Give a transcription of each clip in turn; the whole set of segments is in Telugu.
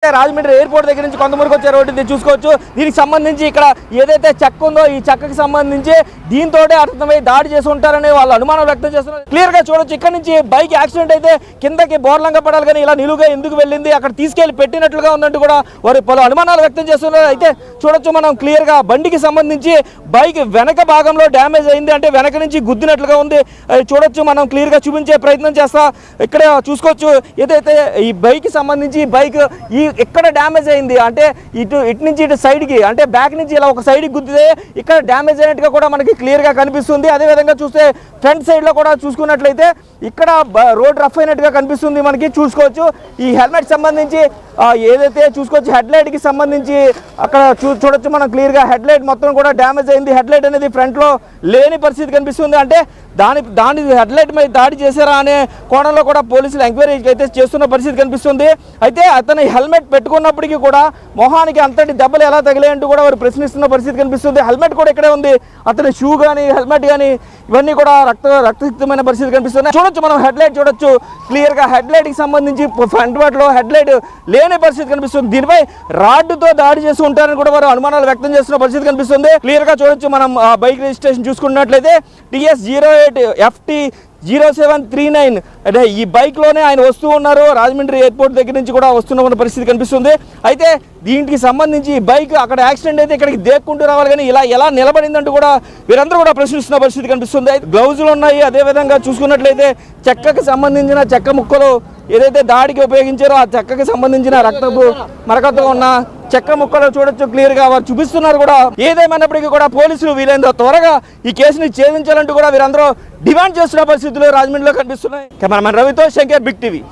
రాజమండ్రి ఎయిర్పోర్ట్ దగ్గర నుంచి కొంతవరకు వచ్చే రోడ్డు చూసుకోవచ్చు. దీనికి సంబంధించి ఇక్కడ ఏదైతే చెక్క ఉందో ఈ చెక్కకి సంబంధించి దీంతో అర్థమై దాడి చేసి ఉంటారని వాళ్ళు అనుమానం వ్యక్తం చేస్తున్నారు. క్లియర్ గా చూడొచ్చు. ఇక్కడ నుంచి బైక్ యాక్సిడెంట్ అయితే కిందకి బోర్లంగా పడాలి కానీ ఇలా నిలువుగా ఎందుకు వెళ్ళింది, అక్కడ తీసుకెళ్లి పెట్టినట్లుగా ఉందంటూ కూడా వారు పలు అనుమానాలు వ్యక్తం చేస్తున్నారు. అయితే చూడొచ్చు మనం క్లియర్ గా బండికి సంబంధించి బైక్ వెనక భాగంలో డ్యామేజ్ అయింది, అంటే వెనక నుంచి గుద్దినట్లుగా ఉంది. చూడొచ్చు, మనం క్లియర్ గా చూపించే ప్రయత్నం చేస్తా. ఇక్కడ చూసుకోవచ్చు ఏదైతే ఈ బైక్ సంబంధించి బైక్ ఇక్కడ డ్యామేజ్ అయింది, అంటే ఇటు నుంచి ఇటు సైడ్కి, అంటే బ్యాక్ నుంచి ఇలా ఒక సైడ్కి గుద్దితే ఇక్కడ డ్యామేజ్ అయినట్టుగా కూడా మనకి క్లియర్గా కనిపిస్తుంది. అదేవిధంగా చూస్తే ఫ్రంట్ సైడ్లో కూడా చూసుకున్నట్లయితే ఇక్కడ రోడ్ రఫ్ అయినట్టుగా కనిపిస్తుంది మనకి. చూసుకోవచ్చు ఈ హెల్మెట్ సంబంధించి ఏదైతే చూసుకోవచ్చు హెడ్లైట్కి సంబంధించి అక్కడ చూడొచ్చు మనం క్లియర్గా హెడ్లైట్ మొత్తం కూడా డ్యామేజ్ అయింది. హెడ్లైట్ అనేది ఫ్రంట్లో లేని పరిస్థితి కనిపిస్తుంది, అంటే దాని హెడ్లైట్ మీద దాడి చేశారా అనే కోణంలో కూడా పోలీసులు ఎంక్వైరీ అయితే చేస్తున్న పరిస్థితి కనిపిస్తుంది. అయితే అతను హెల్మెట్ పెట్టుకున్నప్పటికీ కూడా మొహానికి అంతటి దెబ్బలు ఎలా తగిలాయంటూ కూడా వారు ప్రశ్నిస్తున్న పరిస్థితి కనిపిస్తుంది. హెల్మెట్ కూడా ఇక్కడే ఉంది, అతని షూ కానీ హెల్మెట్ కానీ ఇవన్నీ కూడా రక్తసిక్తమైన పరిస్థితి కనిపిస్తుంది. చూడొచ్చు మనం హెడ్లైట్ చూడొచ్చు క్లియర్గా, హెడ్లైట్కి సంబంధించి ఫ్రంట్ వాటిలో హెడ్లైట్ లేని పరిస్థితి కనిపిస్తుంది. దీనిపై రాడ్డుతో దాడి చేసి ఉంటారని కూడా వారు అనుమానాలు వ్యక్తం చేస్తున్న పరిస్థితి కనిపిస్తుంది. క్లియర్గా చూడొచ్చు మనం బైక్ రిజిస్ట్రేషన్ చూసుకున్నట్లయితే TS08FT0739 అంటే ఈ బైక్లోనే ఆయన వస్తూ ఉన్నారు. రాజమండ్రి ఎయిర్పోర్ట్ దగ్గర నుంచి కూడా వస్తున్న పరిస్థితి కనిపిస్తుంది. అయితే దీనికి సంబంధించి బైక్ అక్కడ యాక్సిడెంట్ అయితే ఇక్కడికి దేక్కుంటూ రావాలి కానీ ఇలా ఎలా నిలబడిందంటూ కూడా వీరందరూ కూడా ప్రశ్నిస్తున్న పరిస్థితి కనిపిస్తుంది. గ్లౌజులు ఉన్నాయి, అదేవిధంగా చూసుకున్నట్లయితే చెక్కకి సంబంధించిన చెక్క ముక్కలు ఏదైతే దాడికి ఉపయోగించారో ఆ చెక్కకి సంబంధించిన రక్తపు మరకతో ఉన్న చెక్క ముక్కలు చూడొచ్చు క్లియర్గా వారు చూపిస్తున్నారు కూడా. ఏదేమైనప్పటికీ కూడా పోలీసులు వీలైనంత త్వరగా ఈ కేసుని ఛేదించాలంటూ కూడా వీరందరూ డిమాండ్ చేస్తున్న పరిస్థితులు రాజమండ్రిలో కనిపిస్తున్నాయి. కెమెరామెన్ రవితో శంకర్, బిగ్ టీవీ.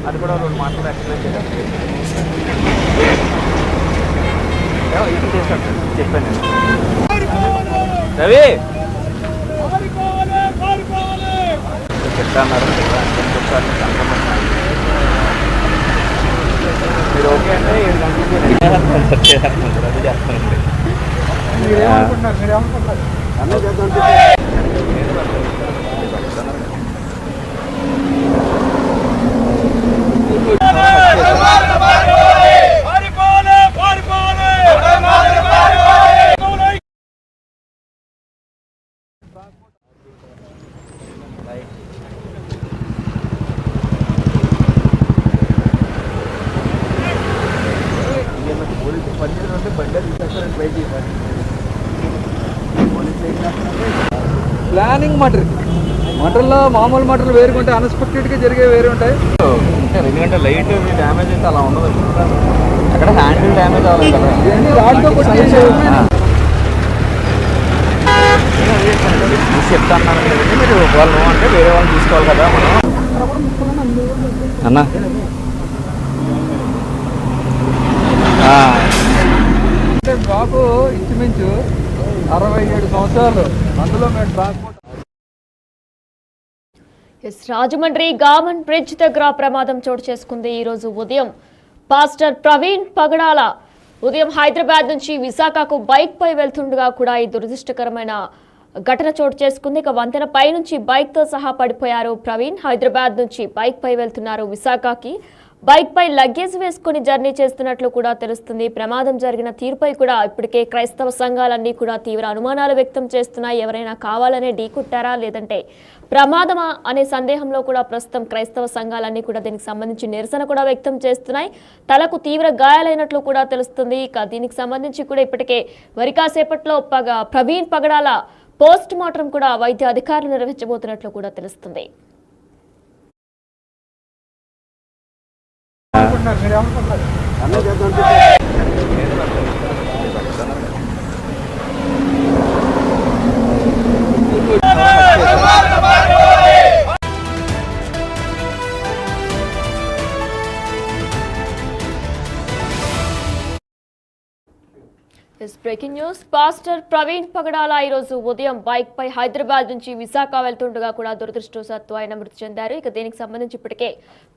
అది కూడా రెండు మాటలు ఎక్స్ప్లెయిన్ చెప్పాను రవి చెప్తా అన్నారు. మీరు ఓకే అంటే 7 గంటలకి అది చేస్తానండి. ప్లానింగ్ మటర్లో మామూలు మటర్లు వేరుకుంటే అన్ఎక్స్పెక్టెడ్గా జరిగే వేరే ఉంటాయి. ఎందుకంటే లైట్ డ్యామేజ్ అయితే అలా ఉండదు, అక్కడ హ్యాండిల్ డ్యామేజ్ అవ్వాలి కదా. చెప్తాను లేదండి, మీరు వాళ్ళు అంటే వేరే వాళ్ళు తీసుకోవాలి కదా మనం అన్న. బాబు ఇంచుమించు 67 సంవత్సరాలు, అందులో మేము ట్రాన్స్పోర్ట్. రాజమండ్రి గామన్ బ్రిడ్జ్ దగ్గర ప్రమాదం చోటు చేసుకుంది. ఈరోజు ఉదయం పాస్టర్ ప్రవీణ్ పగడాల ఉదయం హైదరాబాద్ నుంచి విశాఖకు బైక్ పై వెళ్తుండగా కూడా ఈ దురదృష్టకరమైన ఘటన చోటు చేసుకుంది. ఇక వంతెన పై నుంచి బైక్ తో సహా పడిపోయారు ప్రవీణ్. హైదరాబాద్ నుంచి బైక్ పై వెళ్తున్నారు విశాఖకి. బైక్ పై లగేజ్ వేసుకుని జర్నీ చేస్తున్నట్లు కూడా తెలుస్తుంది. ప్రమాదం జరిగిన తీరుపై కూడా ఇప్పటికే క్రైస్తవ సంఘాలన్నీ కూడా తీవ్ర అనుమానాలు వ్యక్తం చేస్తున్నాయి. ఎవరైనా కావాలనే ఢీకొట్టారా లేదంటే ప్రమాదమా అనే సందేహంలో కూడా ప్రస్తుతం క్రైస్తవ సంఘాలన్నీ కూడా దీనికి సంబంధించి నిరసన కూడా వ్యక్తం చేస్తున్నాయి. తలకు తీవ్ర గాయాలైనట్లు కూడా తెలుస్తుంది. ఇక దీనికి సంబంధించి కూడా ఇప్పటికే మరి కాసేపట్లో ప్రవీణ్ పగడాల పోస్ట్ మార్టం కూడా వైద్య అధికారులు నిర్వహించబోతున్నట్లు కూడా తెలుస్తుంది. Breaking news. పాస్టర్ ప్రవీణ్ పగడాల ఈరోజు ఉదయం బైక్ పై హైదరాబాద్ నుంచి విశాఖ వెళ్తుండగా కూడా దురదృష్టవశాత్తు ఆయన మృతి చెందారు. ఇక దీనికి సంబంధించి ఇప్పటికే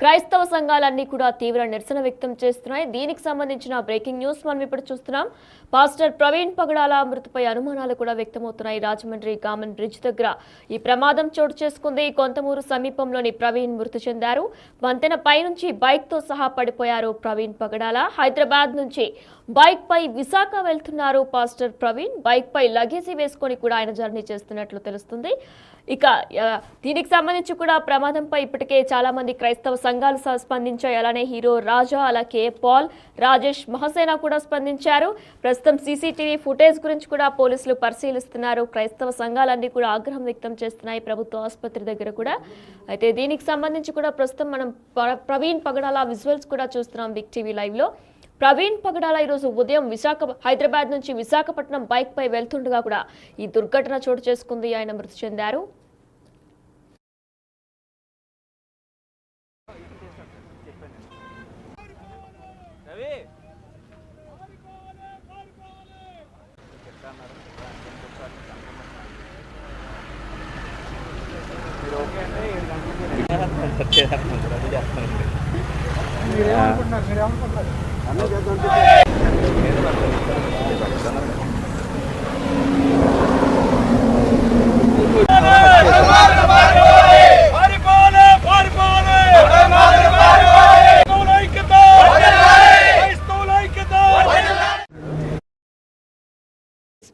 క్రైస్తవ సంఘాలన్నీ కూడా తీవ్ర నిరసన వ్యక్తం చేస్తున్నాయి. దీనికి సంబంధించిన బ్రేకింగ్ న్యూస్ మనం ఇప్పుడు చూస్తున్నాం. పాస్టర్ ప్రవీణ్ పగడాల మృతిపై అనుమానాలు కూడా వ్యక్తమవుతున్నాయి. రాజమండ్రి గామన్ బ్రిడ్జ్ దగ్గర ఈ ప్రమాదం చోటు చేసుకుంది. కొంతమూరు సమీపంలోని ప్రవీణ్ మృతి చెందారు. వంతెన పై నుంచి బైక్ తో సహా పడిపోయారు ప్రవీణ్ పగడాల. హైదరాబాద్ నుంచి బైక్ పై విశాఖ వెళ్తున్నారు పాస్టర్ ప్రవీణ్. బైక్ పై లగేజీ వేసుకొని కూడా ఆయన జర్నీ చేస్తున్నట్లు తెలుస్తుంది. ఇక దీనికి సంబంధించి కూడా ప్రమాదంపై ఇప్పటికే చాలా మంది క్రైస్తవ సంఘాలు స్పందించాయి. అలానే హీరో రాజా, అలాగే పాల్, రాజేష్ మహసేన కూడా స్పందించారు. ప్రస్తుతం సీసీటీవీ ఫుటేజ్ గురించి కూడా పోలీసులు పరిశీలిస్తున్నారు. క్రైస్తవ సంఘాలన్నీ కూడా ఆగ్రహం వ్యక్తం చేస్తున్నాయి ప్రభుత్వ ఆసుపత్రి దగ్గర కూడా. అయితే దీనికి సంబంధించి కూడా ప్రస్తుతం మనం ప్రవీణ్ పగడాల విజువల్స్ కూడా చూస్తున్నాం బిగ్ టీవీ లైవ్ లో. ప్రవీణ్ పగడాల ఈరోజు ఉదయం హైదరాబాద్ నుంచి విశాఖపట్నం బైక్ పై వెళ్తుండగా కూడా ఈ దుర్ఘటన చోటు చేసుకుంది. ఆయన మృతి చెందారు.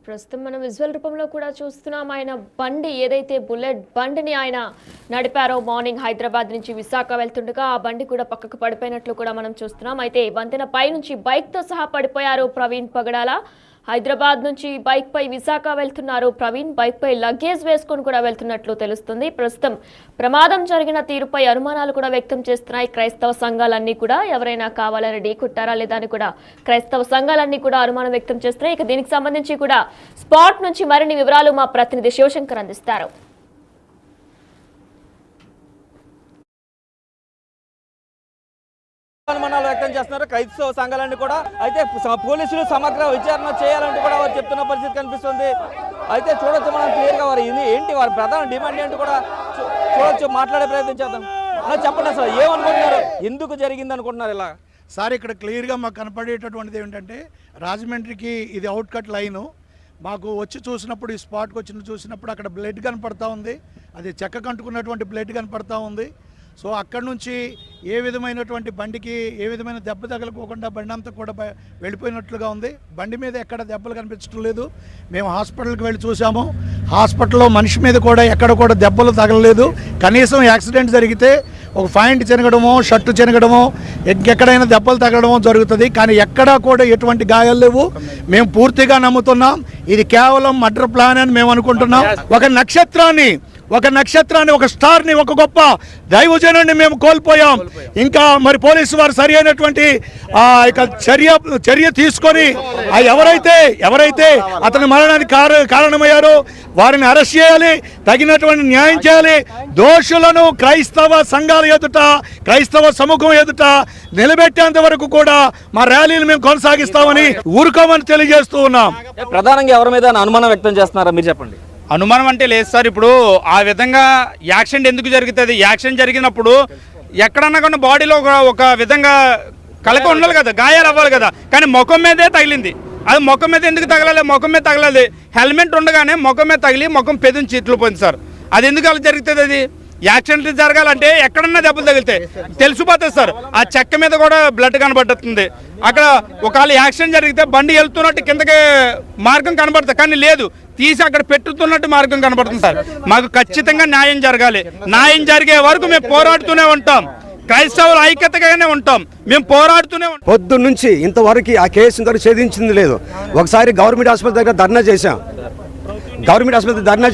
ప్రస్తుతం మనం విజువల్ రూపంలో కూడా చూస్తున్నాం. ఆయన బండి ఏదైతే బుల్లెట్ బండిని ఆయన నడిపారో మార్నింగ్ హైదరాబాద్ నుంచి విశాఖ వెళ్తుండగా ఆ బండి కూడా పక్కకు పడిపోయినట్లు కూడా మనం చూస్తున్నాం. అయితే వంతెన పై నుంచి బైక్ తో సహా పడిపోయారు ప్రవీణ్ పగడాల. హైదరాబాద్ నుంచి బైక్ పై విశాఖ వెళ్తున్నారు ప్రవీణ్. బైక్ పై లగేజ్ వేసుకొని కూడా వెళ్తున్నట్లు తెలుస్తుంది. ప్రస్తుతం ప్రమాదం జరిగిన తీరుపై అనుమానాలు కూడా వ్యక్తం చేస్తున్నాయి క్రైస్తవ సంఘాలన్నీ కూడా. ఎవరైనా కావాలని ఢీకొట్టారా లేదా అని కూడా క్రైస్తవ సంఘాలన్నీ కూడా అనుమానం వ్యక్తం చేస్తున్నాయి. ఇక దీనికి సంబంధించి కూడా స్పాట్ నుంచి మరిన్ని వివరాలు మా ప్రతినిధి శివశంకర్ అందిస్తారు. అనుమానాలు వ్యక్తం చేస్తున్నారు క్రైస్తవ సంఘాలన్నీ కూడా. అయితే పోలీసులు సమగ్ర విచారణ చేయాలంటూ కూడా వారు చెప్తున్న పరిస్థితి కనిపిస్తుంది. అయితే చూడొచ్చు మనం క్లియర్ గా వారు ఏంటి వారి ప్రధాన డిమాండ్ ఏంటి కూడా చూడొచ్చు, మాట్లాడే ప్రయత్నం చేద్దాం. చెప్పండి అసలు ఏమనుకుంటున్నారు, ఎందుకు జరిగింది అనుకుంటున్నారు ఇలా? సార్ ఇక్కడ క్లియర్గా మాకు కనపడేటటువంటిది ఏంటంటే రాజమండ్రికి ఇది అవుట్ కట్ లైను. మాకు వచ్చి చూసినప్పుడు ఈ స్పాట్కి చూసినప్పుడు అక్కడ బ్లడ్ కనపడతా ఉంది. అది చెక్క కంటుకున్నటువంటి బ్లడ్ కనపడతా ఉంది. సో అక్కడ నుంచి ఏ విధమైనటువంటి బండికి ఏ విధమైన దెబ్బ తగలకోకుండా బండి అంతా కూడా వెళ్ళిపోయినట్లుగా ఉంది. బండి మీద ఎక్కడ దెబ్బలు కనిపించడం లేదు. మేము హాస్పిటల్కి వెళ్ళి చూసాము. హాస్పిటల్లో మనిషి మీద కూడా ఎక్కడ కూడా దెబ్బలు తగలలేదు. కనీసం యాక్సిడెంట్ జరిగితే ఒక పాయింట్ చెనగడమో షర్టు చెనగడమో ఎక్కడైనా దెబ్బలు తగలడమో జరుగుతుంది. కానీ ఎక్కడా కూడా ఎటువంటి గాయాలు లేవు. మేము పూర్తిగా నమ్ముతున్నాం ఇది కేవలం మర్డర్ ప్లాన్ అని మేము అనుకుంటున్నాం. ఒక నక్షత్రాన్ని ఒక స్టార్ని ఒక గొప్ప దైవజనుడిని మేము కోల్పోయాం. ఇంకా మరి పోలీసు వారు సరి అయినటువంటి చర్య తీసుకొని ఎవరైతే అతని మరణానికి కారణమయ్యారో వారిని అరెస్ట్ చేయాలి, తగినటువంటి న్యాయం చేయాలి. దోషులను క్రైస్తవ సంఘాల ఎదుట, క్రైస్తవ సమూహం ఎదుట నిలబెట్టేంత వరకు కూడా మా ర్యాలీని మేము కొనసాగిస్తామని ఊరుకోమని తెలియజేస్తూ ఉన్నాం. ప్రధానంగా ఎవరి మీద అనుమానం వ్యక్తం చేస్తున్నారా మీరు చెప్పండి. అనుమానం అంటే లేదు సార్. ఇప్పుడు ఆ విధంగా యాక్సిడెంట్ ఎందుకు జరుగుతుంది? యాక్సిడెంట్ జరిగినప్పుడు ఎక్కడన్నా కానీ బాడీలో ఒక విధంగా కలక ఉండాలి కదా, గాయాలు అవ్వాలి కదా. కానీ ముఖం మీదే తగిలింది. అది ముఖం మీద ఎందుకు తగలాలి? ముఖం మీద తగలాలి. హెల్మెట్ ఉండగానే ముఖం మీద తగిలి ముఖం పెదని చేతులు పోయింది సార్. అది ఎందుకు అలా జరుగుతుంది? అది యాక్సిడెంట్ జరగాలంటే ఎక్కడన్నా దెబ్బలు తగిలితే తెలిసిపోతుంది సార్. ఆ చెక్క మీద కూడా బ్లడ్ కనబడుతుంది. అక్కడ ఒకవేళ యాక్సిడెంట్ జరిగితే బండి వెళ్తున్నట్టు కిందకి మార్గం కనబడుతుంది, కానీ లేదు, తీసి అక్కడ పెట్టుతున్నట్టు మార్గం కనబడుతుంది సార్. మాకు ఖచ్చితంగా న్యాయం జరగాలి. న్యాయం జరిగే వరకు మేము పోరాడుతూనే ఉంటాం. క్రైస్తవులు ఐక్యతగానే ఉంటాం. మేము పోరాడుతూనే ఉంటాం. పొద్దు నుంచి ఇంతవరకు ఆ కేసు ఇంతవరకు ఛేదించింది లేదు. ఒకసారి గవర్నమెంట్ ఆసుపత్రి దగ్గర ధర్నా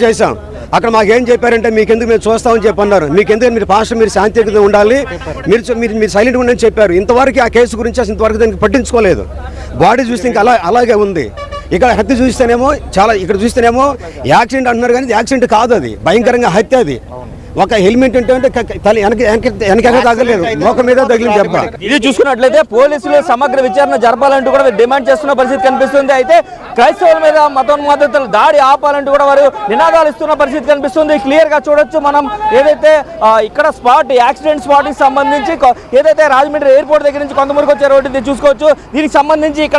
చేశాం. అక్కడ మాకేం చెప్పారంటే మీకెందుకు మేము చూస్తామని చెప్పన్నారు. మీకెందుకు మీరు పాస్టర్ మీరు శాంతియుతంగా ఉండాలి, మీరు సైలెంట్గా ఉండని చెప్పారు. ఇంతవరకు ఆ కేసు గురించి అసలు ఇంతవరకు దానికి పట్టించుకోలేదు. బాడీ చూస్తే ఇంకా అలాగే ఉంది. ఇక్కడ హత్య చూస్తేనేమో ఇక్కడ చూస్తేనేమో యాక్సిడెంట్ అంటున్నారు, కానీ యాక్సిడెంట్ కాదు, అది భయంకరంగా హత్య. అది ఒక హెల్మెట్ ఉంటే తల వెనక తగ్గలేదు, ముఖం మీద తగిలింది దెబ్బ. ఇది చూసుకున్నట్లయితే పోలీసులు సమగ్ర విచారణ జరపాలంటూ కూడా డిమాండ్ చేస్తున్న పరిస్థితి కనిపిస్తుంది. అయితే క్రైస్తవుల మీద మతోన్మాదతలు దాడి ఆపాలంటూ కూడా వారు నినాదాలు ఇస్తున్న పరిస్థితి కనిపిస్తుంది. క్లియర్ గా చూడొచ్చు మనం ఏదైతే ఇక్కడ యాక్సిడెంట్ స్పాట్ కి సంబంధించి ఏదైతే రాజమండ్రి ఎయిర్పోర్ట్ దగ్గర నుంచి కొంతమూరుకు వచ్చే రోడ్డు చూసుకోవచ్చు. దీనికి సంబంధించి ఇక్కడ